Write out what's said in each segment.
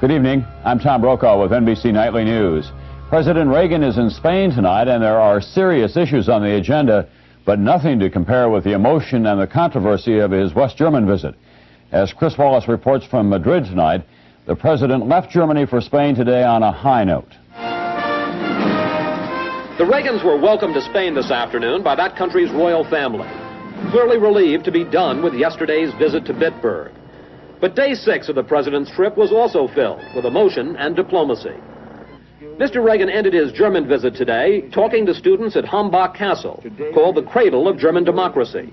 Good evening. I'm Tom Brokaw with NBC Nightly News. President Reagan is in Spain tonight, and there are serious issues on the agenda, but nothing to compare with the emotion and the controversy of his West German visit. As Chris Wallace reports from Madrid tonight, the president left Germany for Spain today on a high note. The Reagans were welcomed to Spain this afternoon by that country's royal family, clearly relieved to be done with yesterday's visit to Bitburg. But day 6 of the president's trip was also filled with emotion and diplomacy. Mr. Reagan ended his German visit today talking to students at Hambach Castle, called the cradle of German democracy.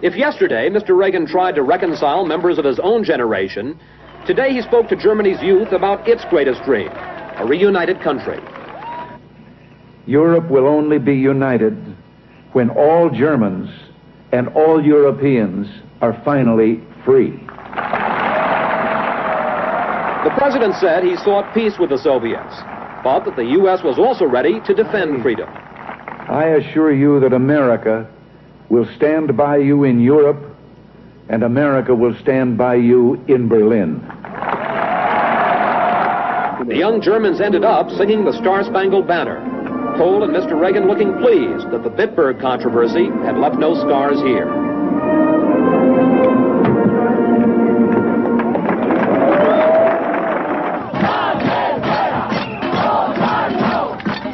If yesterday Mr. Reagan tried to reconcile members of his own generation, today he spoke to Germany's youth about its greatest dream, a reunited country. Europe will only be united when all Germans and all Europeans are finally free. The president said he sought peace with the Soviets, but that the U.S. was also ready to defend freedom. I assure you that America will stand by you in Europe, and America will stand by you in Berlin. The young Germans ended up singing the Star-Spangled Banner. Kohl and Mr. Reagan looking pleased that the Bitburg controversy had left no scars here.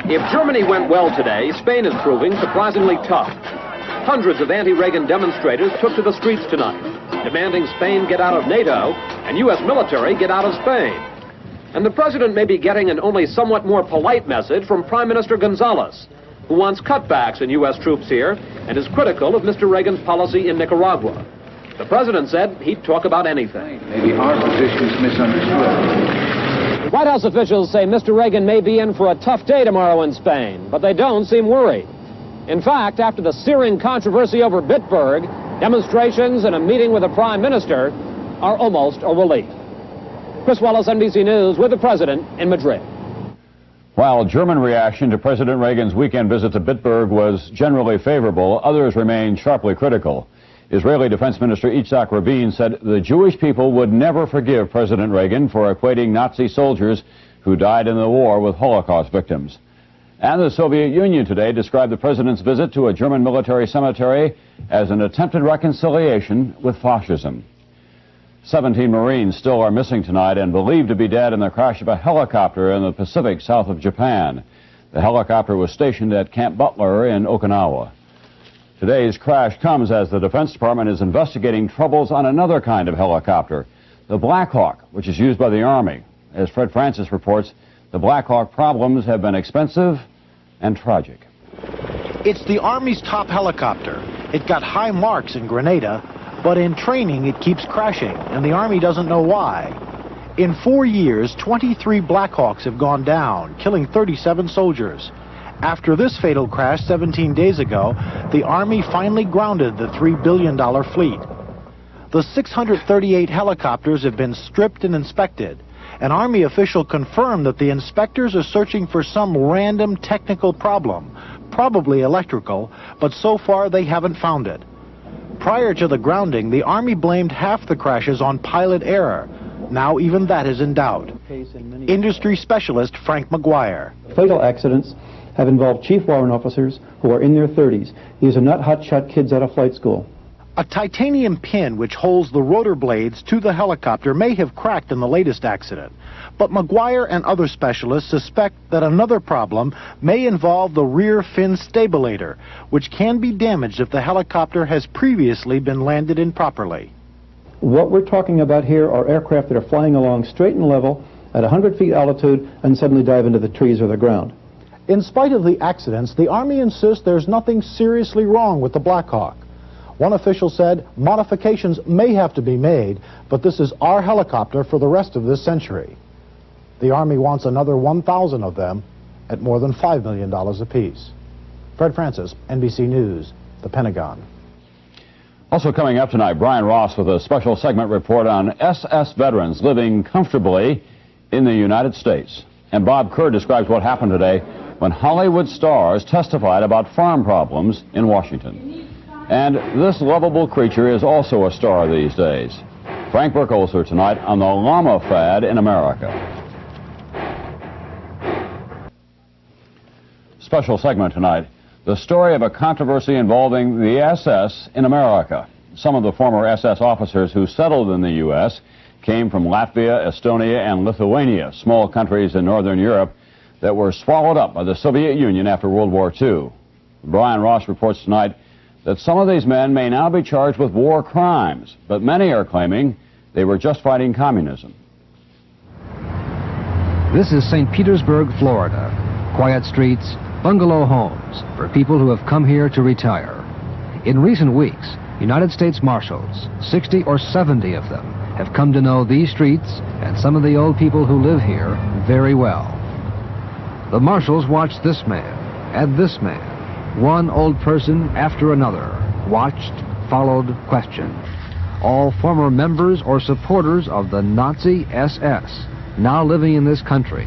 If Germany went well today, Spain is proving surprisingly tough. Hundreds of anti-Reagan demonstrators took to the streets tonight, demanding Spain get out of NATO and U.S. military get out of Spain. And the president may be getting an only somewhat more polite message from Prime Minister Gonzalez, who wants cutbacks in U.S. troops here and is critical of Mr. Reagan's policy in Nicaragua. The president said he'd talk about anything. Maybe our position's misunderstood. White House officials say Mr. Reagan may be in for a tough day tomorrow in Spain, but they don't seem worried. In fact, after the searing controversy over Bitburg, demonstrations and a meeting with the Prime Minister are almost a relief. Chris Wallace, NBC News, with the president in Madrid. While German reaction to President Reagan's weekend visit to Bitburg was generally favorable, others remained sharply critical. Israeli Defense Minister Itzhak Rabin said the Jewish people would never forgive President Reagan for equating Nazi soldiers who died in the war with Holocaust victims. And the Soviet Union today described the president's visit to a German military cemetery as an attempted reconciliation with fascism. 17 Marines still are missing tonight and believed to be dead in the crash of a helicopter in the Pacific south of Japan. The helicopter was stationed at Camp Butler in Okinawa. Today's crash comes as the Defense Department is investigating troubles on another kind of helicopter, the Black Hawk, which is used by the Army. As Fred Francis reports, the Black Hawk problems have been expensive and tragic. It's the Army's top helicopter. It got high marks in Grenada, but in training it keeps crashing, and the Army doesn't know why. In 4 years, 23 Black Hawks have gone down, killing 37 soldiers. After this fatal crash 17 days ago, the Army finally grounded the $3 billion fleet. The 638 helicopters have been stripped and inspected. An Army official confirmed that the inspectors are searching for some random technical problem, probably electrical, but so far they haven't found it. Prior to the grounding, the Army blamed half the crashes on pilot error. Now even that is in doubt. Industry specialist Frank McGuire. Fatal accidents have involved chief warrant officers who are in their 30s. These are not hotshot kids out of flight school. A titanium pin which holds the rotor blades to the helicopter may have cracked in the latest accident. But McGuire and other specialists suspect that another problem may involve the rear fin stabilator, which can be damaged if the helicopter has previously been landed improperly. What we're talking about here are aircraft that are flying along straight and level at 100 feet altitude and suddenly dive into the trees or the ground. In spite of the accidents, the Army insists there's nothing seriously wrong with the Black Hawk. One official said modifications may have to be made, but this is our helicopter for the rest of this century. The Army wants another 1,000 of them at more than $5 million apiece. Fred Francis, NBC News, the Pentagon. Also coming up tonight, Brian Ross with a special segment report on SS veterans living comfortably in the United States. And Bob Kerr describes what happened today when Hollywood stars testified about farm problems in Washington. And this lovable creature is also a star these days. Frank Burkholzer tonight on the llama fad in America. Special segment tonight, the story of a controversy involving the SS in America. Some of the former SS officers who settled in the U.S. came from Latvia, Estonia, and Lithuania, small countries in Northern Europe that were swallowed up by the Soviet Union after World War II. Brian Ross reports tonight that some of these men may now be charged with war crimes, but many are claiming they were just fighting communism. This is St. Petersburg, Florida. Quiet streets, bungalow homes for people who have come here to retire. In recent weeks, United States Marshals, 60 or 70 of them, have come to know these streets and some of the old people who live here very well. The Marshals watched this man and this man, one old person after another, watched, followed, questioned. All former members or supporters of the Nazi SS, now living in this country,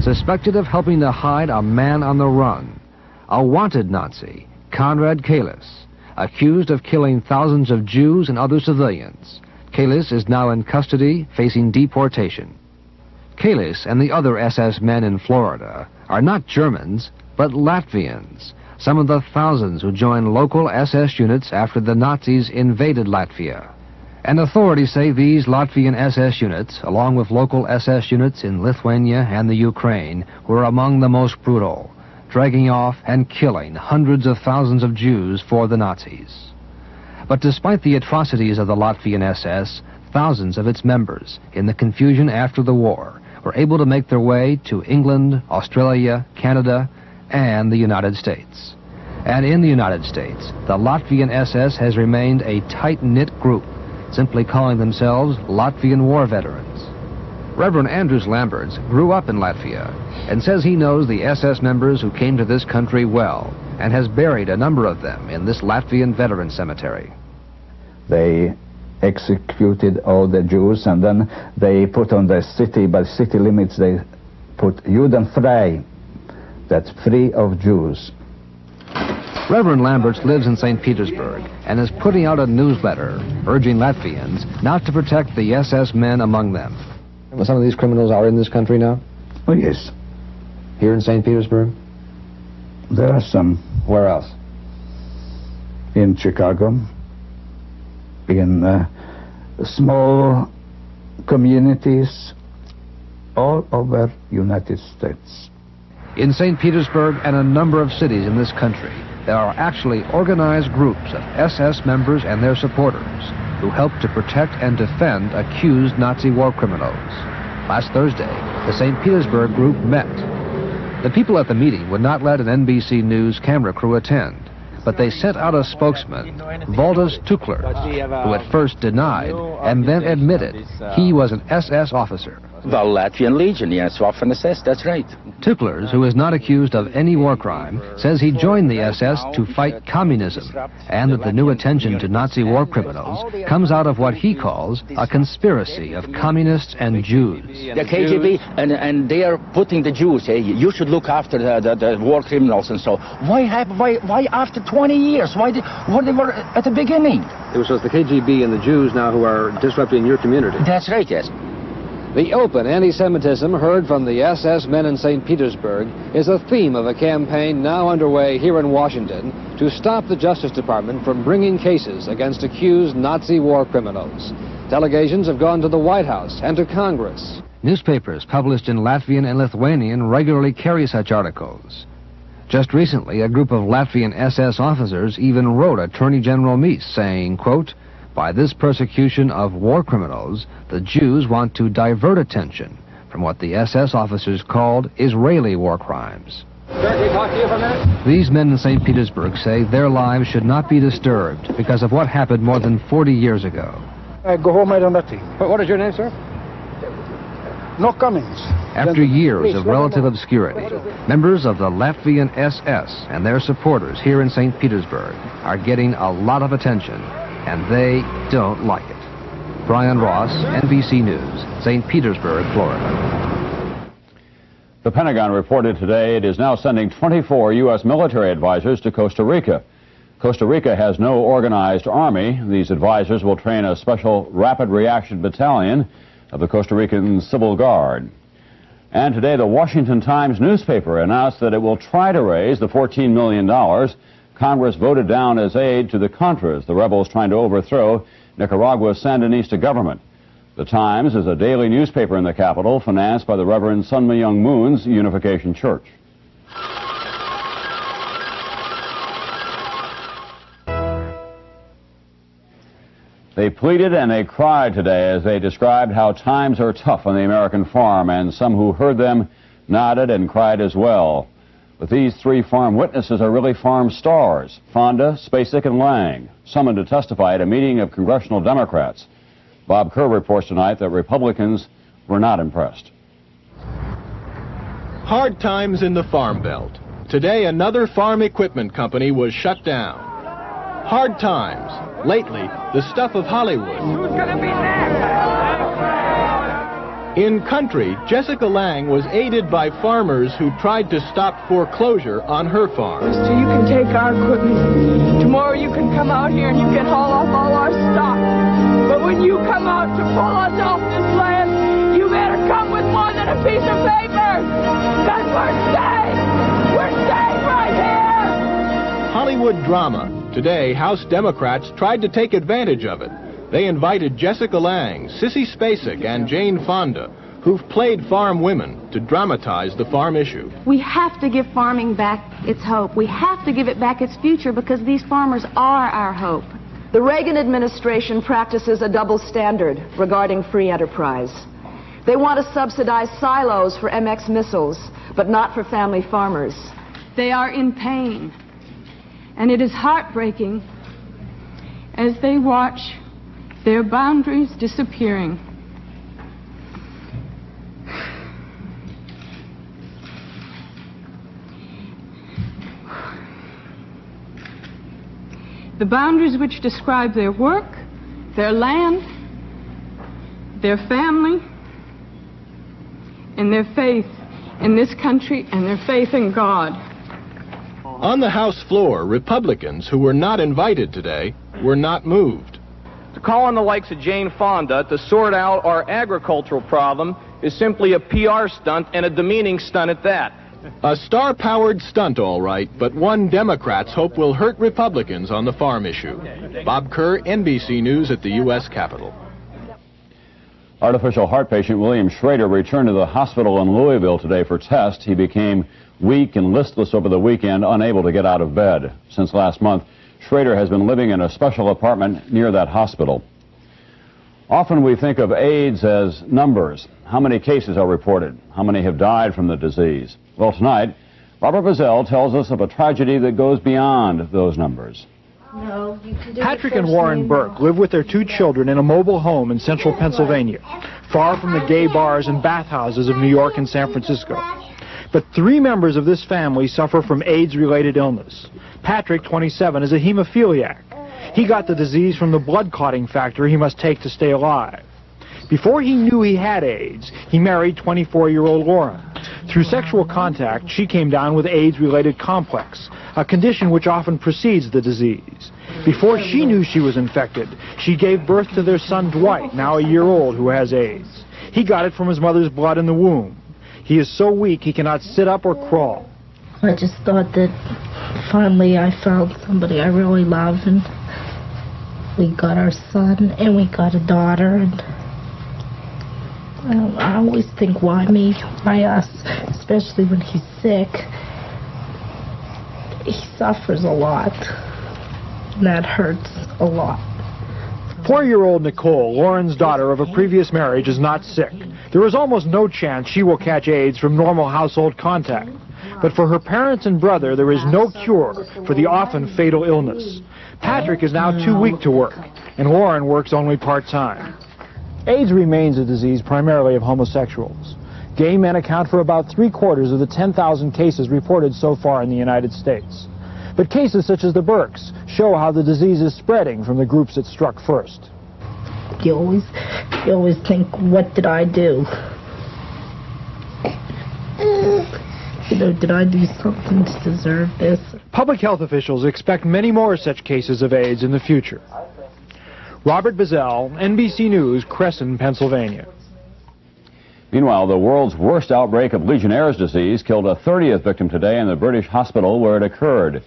suspected of helping to hide a man on the run, a wanted Nazi, Konrad Kalis, accused of killing thousands of Jews and other civilians. Kalis is now in custody, facing deportation. Kalis and the other SS men in Florida are not Germans, but Latvians, some of the thousands who joined local SS units after the Nazis invaded Latvia. And authorities say these Latvian SS units, along with local SS units in Lithuania and the Ukraine, were among the most brutal, dragging off and killing hundreds of thousands of Jews for the Nazis. But despite the atrocities of the Latvian SS, thousands of its members, in the confusion after the war, were able to make their way to England, Australia, Canada, and the United States. And in the United States, the Latvian SS has remained a tight-knit group, simply calling themselves Latvian war veterans. Reverend Andrus Lamberts grew up in Latvia and says he knows the SS members who came to this country well and has buried a number of them in this Latvian veteran cemetery. They executed all the Jews, and then they put on the city, by city limits, they put Judenfrei, that's free of Jews. Reverend Lamberts lives in St. Petersburg and is putting out a newsletter urging Latvians not to protect the SS men among them. Some of these criminals are in this country now? Oh, yes. Here in St. Petersburg? There are some. Where else? In Chicago, in small communities all over United States. In St. Petersburg and a number of cities in this country, there are actually organized groups of SS members and their supporters who help to protect and defend accused Nazi war criminals. Last Thursday, the St. Petersburg group met. The people at the meeting would not let an NBC News camera crew attend, but they sent out a spokesman, Valdis Tuklers, who at first denied and then admitted he was an SS officer. The Latvian Legion, yes, Waffen SS, that's right. Tuklers, who is not accused of any war crime, says he joined the SS to fight communism, and that the new attention to Nazi war criminals comes out of what he calls a conspiracy of communists and Jews. The KGB, and they are putting the Jews, hey, you should look after the war criminals and so. Why after 20 years? Why they were at the beginning? It was the KGB and the Jews now who are disrupting your community. That's right, yes. The open anti-Semitism heard from the SS men in St. Petersburg is a theme of a campaign now underway here in Washington to stop the Justice Department from bringing cases against accused Nazi war criminals. Delegations have gone to the White House and to Congress. Newspapers published in Latvian and Lithuanian regularly carry such articles. Just recently, a group of Latvian SS officers even wrote Attorney General Mies saying, quote, "By this persecution of war criminals, the Jews want to divert attention from what the SS officers called Israeli war crimes." Sir, can we talk to you for a minute? These men in St. Petersburg say their lives should not be disturbed because of what happened more than 40 years ago. I go home, I don't nothing. What is your name, sir? No comments. After years of relative obscurity, members of the Latvian SS and their supporters here in St. Petersburg are getting a lot of attention, and they don't like it. Brian Ross, NBC News, St. Petersburg, Florida. The Pentagon reported today it is now sending 24 U.S. military advisors to Costa Rica. Costa Rica has no organized army. These advisors will train a special rapid reaction battalion of the Costa Rican Civil Guard. And today, the Washington Times newspaper announced that it will try to raise the $14 million Congress voted down as aid to the Contras, the rebels trying to overthrow Nicaragua's Sandinista government. The Times is a daily newspaper in the capital, financed by the Reverend Sun Myung Moon's Unification Church. They pleaded and they cried today as they described how times are tough on the American farm, and some who heard them nodded and cried as well. But these three farm witnesses are really farm stars: Fonda, Spacek, and Lange, summoned to testify at a meeting of congressional Democrats. Bob Kerr reports tonight that Republicans were not impressed. Hard times in the Farm Belt. Today, another farm equipment company was shut down. Hard times. Lately, the stuff of Hollywood. Who's gonna be next? In country, Jessica Lange was aided by farmers who tried to stop foreclosure on her farm. So you can take our equipment. Tomorrow you can come out here and you can haul off all our stock. But when you come out to pull us off this land, you better come with more than a piece of paper. Because we're safe. We're safe right here. Hollywood drama. Today, House Democrats tried to take advantage of it. They invited Jessica Lange, Sissy Spacek, and Jane Fonda, who've played farm women, to dramatize the farm issue. We have to give farming back its hope. We have to give it back its future, because these farmers are our hope. The Reagan administration practices a double standard regarding free enterprise. They want to subsidize silos for MX missiles, but not for family farmers. They are in pain, and it is heartbreaking as they watch their boundaries disappearing. The boundaries which describe their work, their land, their family, and their faith in this country, and their faith in God. On the House floor, Republicans who were not invited today were not moved. To call on the likes of Jane Fonda to sort out our agricultural problem is simply a PR stunt, and a demeaning stunt at that. A star-powered stunt, all right, but one Democrats hope will hurt Republicans on the farm issue. Bob Kerr, NBC News at the U.S. Capitol. Artificial heart patient William Schrader returned to the hospital in Louisville today for tests. He became weak and listless over the weekend, unable to get out of bed. Since last month, Schrader has been living in a special apartment near that hospital. Often we think of AIDS as numbers. How many cases are reported? How many have died from the disease? Well, tonight, Barbara Bazell tells us of a tragedy that goes beyond those numbers. No, you can do Patrick and Warren Burke live with their two children in a mobile home in central Pennsylvania, far from the gay bars and bathhouses of New York and San Francisco. But three members of this family suffer from AIDS-related illness. Patrick, 27, is a hemophiliac. He got the disease from the blood clotting factor he must take to stay alive. Before he knew he had AIDS, he married 24-year-old Lauren. Through sexual contact, she came down with AIDS-related complex, a condition which often precedes the disease. Before she knew she was infected, she gave birth to their son Dwight, now a year old, who has AIDS. He got it from his mother's blood in the womb. He is so weak he cannot sit up or crawl. I just thought that finally I found somebody I really love, and we got our son and we got a daughter, and I always think, why me, why us, especially when he's sick. He suffers a lot, and that hurts a lot. 4-year-old Nicole, Lauren's daughter of a previous marriage, is not sick. There is almost no chance she will catch AIDS from normal household contact. But for her parents and brother, there is no cure for the often fatal illness. Patrick is now too weak to work, and Lauren works only part-time. AIDS remains a disease primarily of homosexuals. Gay men account for about 3/4 of the 10,000 cases reported so far in the United States. But cases such as the Burkes show how the disease is spreading from the groups it struck first. You always think, what did I do? You know, did I do something to deserve this? Public health officials expect many more such cases of AIDS in the future. Robert Bazell, NBC News, Cresson, Pennsylvania. Meanwhile, the world's worst outbreak of Legionnaire's disease killed a 30th victim today in the British hospital where it occurred.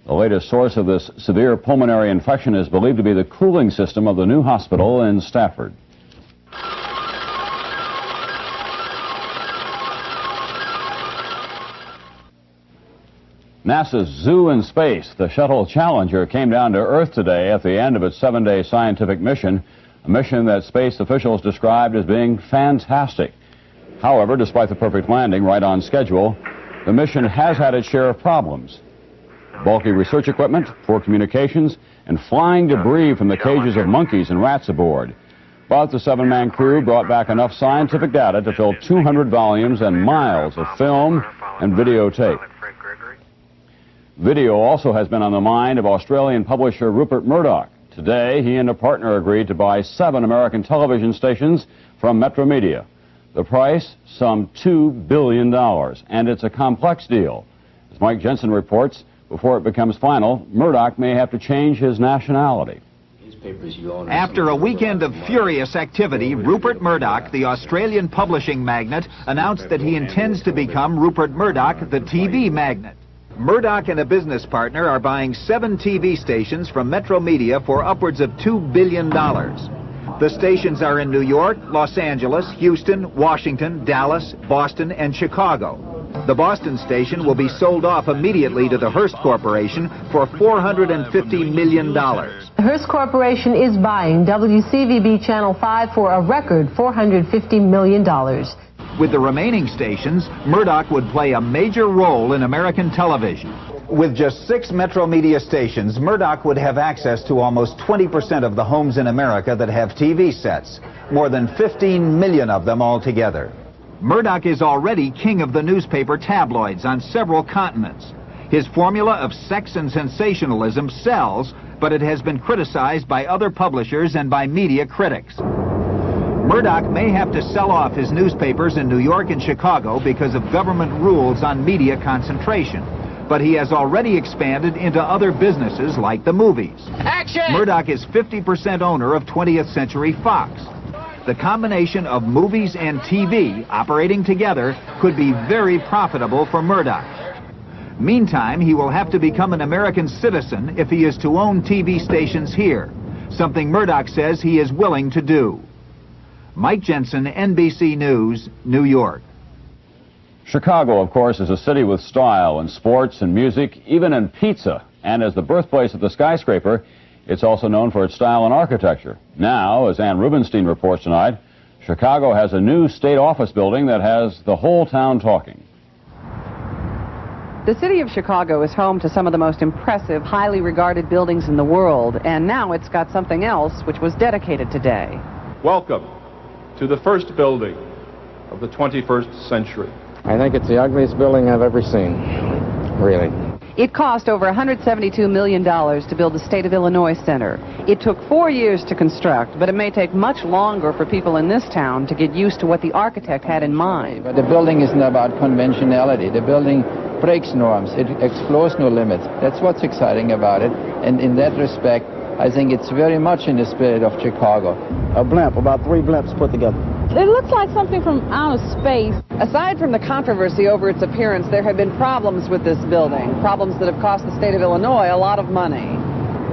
The latest source of this severe pulmonary infection is believed to be the cooling system of the new hospital in Stafford. NASA's Zoo in Space, the shuttle Challenger, came down to Earth today at the end of its 7-day scientific mission, a mission that space officials described as being fantastic. However, despite the perfect landing right on schedule, the mission has had its share of problems. Bulky research equipment, poor communications, and flying debris from the cages of monkeys and rats aboard. But the 7-man crew brought back enough scientific data to fill 200 volumes and miles of film and videotape. Video also has been on the mind of Australian publisher Rupert Murdoch. Today, he and a partner agreed to buy 7 American television stations from Metro Media. The price, some $2 billion, and it's a complex deal. As Mike Jensen reports, before it becomes final, Murdoch may have to change his nationality. After a weekend of furious activity, Rupert Murdoch, the Australian publishing magnate, announced that he intends to become Rupert Murdoch, the TV magnate. Murdoch and a business partner are buying 7 TV stations from Metro Media for upwards of $2 billion. The stations are in New York, Los Angeles, Houston, Washington, Dallas, Boston, and Chicago. The Boston station will be sold off immediately to the Hearst Corporation for $450 million. The Hearst Corporation is buying WCVB Channel 5 for a record $450 million. With the remaining stations, Murdoch would play a major role in American television. With just 6 Metro Media stations, Murdoch would have access to almost 20% of the homes in America that have TV sets, more than 15 million of them altogether. Murdoch is already king of the newspaper tabloids on several continents. His formula of sex and sensationalism sells, but it has been criticized by other publishers and by media critics. Murdoch may have to sell off his newspapers in New York and Chicago because of government rules on media concentration. But he has already expanded into other businesses like the movies. Action! Murdoch is 50% owner of 20th Century Fox. The combination of movies and TV operating together could be very profitable for Murdoch. Meantime, he will have to become an American citizen if he is to own TV stations here, something Murdoch says he is willing to do. Mike Jensen, NBC News, New York. Chicago, of course, is a city with style in sports and music, even in pizza. And as the birthplace of the skyscraper, it's also known for its style and architecture. Now, as Ann Rubenstein reports tonight, Chicago has a new state office building that has the whole town talking. The city of Chicago is home to some of the most impressive, highly regarded buildings in the world, and now it's got something else which was dedicated today. Welcome to the first building of the 21st century. I think it's the ugliest building I've ever seen, really. It cost over $172 million to build the State of Illinois Center. It took 4 years to construct, but it may take much longer for people in this town to get used to what the architect had in mind. But the building isn't about conventionality. The building breaks norms. It explores no limits. That's what's exciting about it. And in that respect, I think it's very much in the spirit of Chicago. A blimp, about 3 blimps put together. It looks like something from outer space. Aside from the controversy over its appearance, there have been problems with this building, problems that have cost the state of Illinois a lot of money.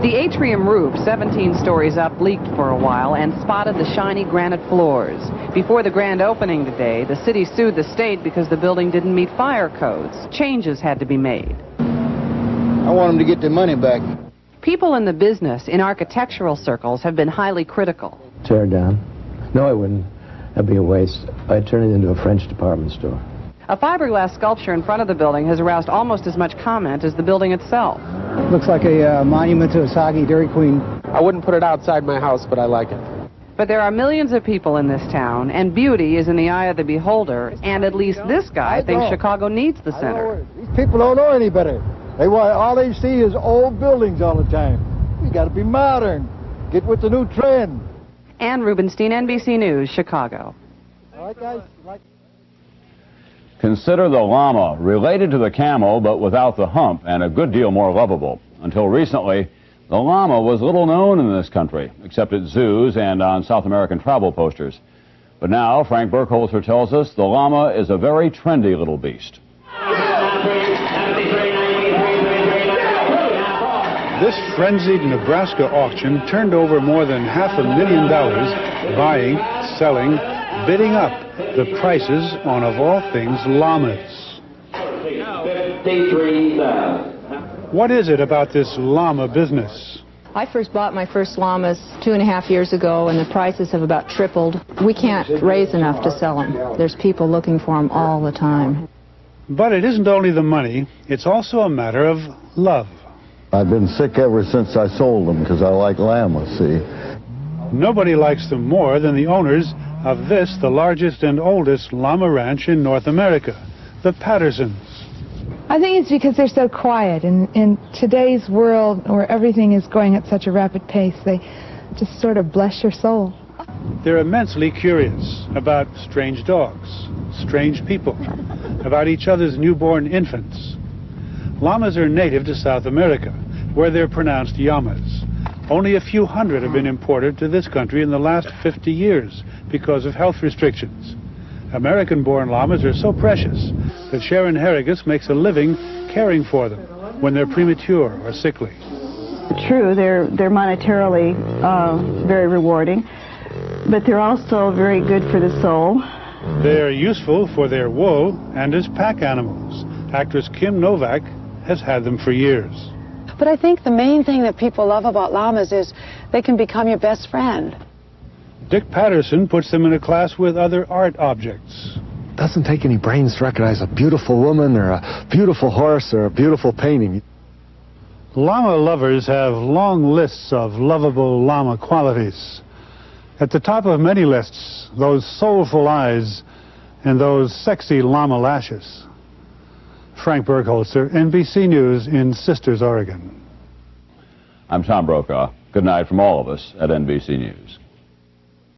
The atrium roof, 17 stories up, leaked for a while and spotted the shiny granite floors. Before the grand opening today, the city sued the state because the building didn't meet fire codes. Changes had to be made. I want them to get their money back. People in the business, in architectural circles, have been highly critical. Tear it down? No, I wouldn't. That'd be a waste. I'd turn it into a French department store. A fiberglass sculpture in front of the building has aroused almost as much comment as the building itself. Looks like a monument to a soggy Dairy Queen. I wouldn't put it outside my house, but I like it. But there are millions of people in this town, and beauty is in the eye of the beholder, and at least this guy thinks Chicago needs the center. These people don't know any better. All they see is old buildings all the time. We got to be modern. Get with the new trend. Ann Rubenstein, NBC News, Chicago. All right, guys. Consider the llama, related to the camel but without the hump and a good deal more lovable. Until recently, the llama was little known in this country, except at zoos and on South American travel posters. But now, Frank Burkholzer tells us the llama is a very trendy little beast. This frenzied Nebraska auction turned over more than $500,000 buying, selling, bidding up the prices on, of all things, llamas. What is it about this llama business? I first bought my first llamas 2.5 years ago, and the prices have about tripled. We can't raise enough to sell them. There's people looking for them all the time. But it isn't only the money, it's also a matter of love. I've been sick ever since I sold them because I like llamas, see. Nobody likes them more than the owners of this, the largest and oldest llama ranch in North America, the Pattersons. I think it's because they're so quiet. In today's world where everything is going at such a rapid pace, they just sort of bless your soul. They're immensely curious about strange dogs, strange people, about each other's newborn infants. Llamas are native to South America, where they're pronounced llamas. Only a few hundred have been imported to this country in the last 50 years because of health restrictions. American-born llamas are so precious that Sharon Harrigus makes a living caring for them when they're premature or sickly. True, they're monetarily very rewarding, but they're also very good for the soul. They're useful for their wool and as pack animals. Actress Kim Novak has had them for years. But I think the main thing that people love about llamas is they can become your best friend. Dick Patterson puts them in a class with other art objects. Doesn't take any brains to recognize a beautiful woman or a beautiful horse or a beautiful painting. Llama lovers have long lists of lovable llama qualities. At the top of many lists, those soulful eyes and those sexy llama lashes. Frank Burkholzer, NBC News in Sisters, Oregon. I'm Tom Brokaw. Good night from all of us at NBC News.